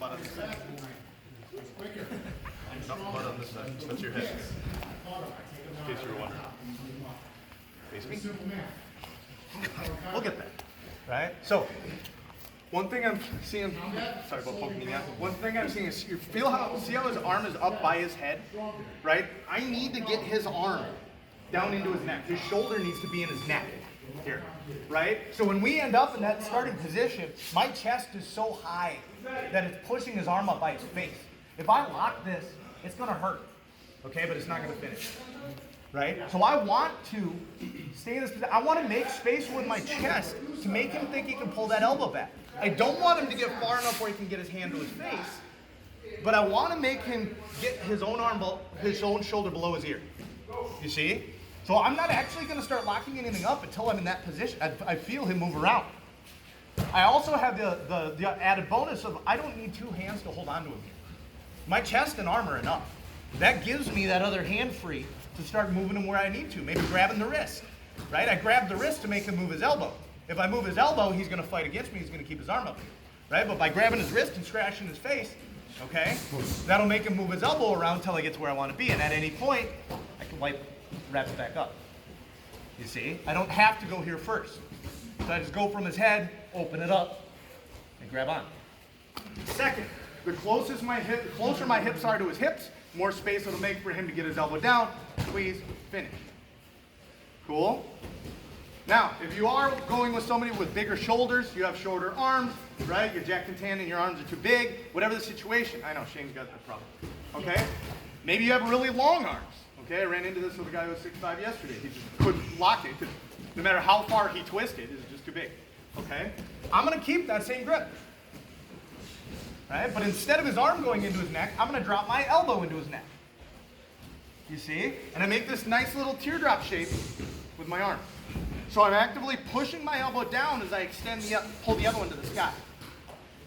butt on this side. No, butt on this side. That's your head. In case you were wondering. Face me. We'll get that. Right? So, one thing I'm seeing, sorry about poking you out. One thing I'm seeing is, you see how his arm is up by his head? Right? I need to get his arm down into his neck. His shoulder needs to be in his neck. Here, right? So when we end up in that starting position, my chest is so high that it's pushing his arm up by his face. If I lock this, it's gonna hurt, okay? But it's not gonna finish, right? So I want to stay in this position. I want to make space with my chest to make him think he can pull that elbow back. I don't want him to get far enough where he can get his hand to his face, but I want to make him get his own arm, his own shoulder below his ear. You see? So I'm not actually going to start locking anything up until I'm in that position. I feel him move around. I also have the added bonus of I don't need two hands to hold on to him here. My chest and arm are enough. That gives me that other hand free to start moving him where I need to, maybe grabbing the wrist, right? I grab the wrist to make him move his elbow. If I move his elbow, he's going to fight against me. He's going to keep his arm up here, right? But by grabbing his wrist and scratching his face, okay, that'll make him move his elbow around until I get to where I want to be. And at any point, I can wrap it back up. You see? I don't have to go here first. So I just go from his head, open it up, and grab on. Second, the closer my hips are to his hips, more space it'll make for him to get his elbow down, squeeze, finish. Cool? Now, if you are going with somebody with bigger shoulders, you have shorter arms, right? You're Jack and Tan and your arms are too big, whatever the situation. I know, Shane's got that problem. Okay? Maybe you have really long arms. Okay, I ran into this with a guy who was 6'5" yesterday. He just couldn't lock it because no matter how far he twisted, it was just too big. Okay? I'm going to keep that same grip. Right? But instead of his arm going into his neck, I'm going to drop my elbow into his neck. You see? And I make this nice little teardrop shape with my arm. So I'm actively pushing my elbow down as I pull the other one to the sky.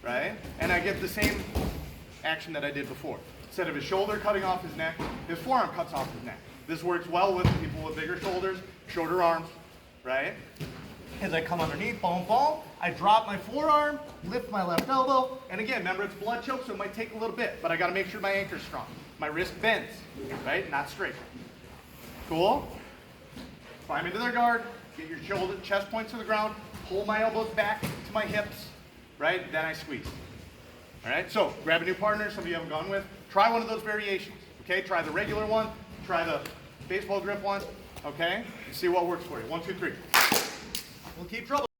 Right? And I get the same action that I did before. Instead of his shoulder cutting off his neck, his forearm cuts off his neck. This works well with people with bigger shoulders, shorter arms, right? As I come underneath, boom, boom, I drop my forearm, lift my left elbow, and again, remember it's blood choke, so it might take a little bit, but I gotta make sure my anchor's strong. My wrist bends, right? Not straight. Cool? Climb into their guard, get your shoulder, chest points to the ground, pull my elbows back to my hips, right? Then I squeeze. All right, so grab a new partner, some of you haven't gone with. Try one of those variations, okay? Try the regular one, try the baseball grip one, okay? And see what works for you. 1, 2, 3. We'll keep trouble.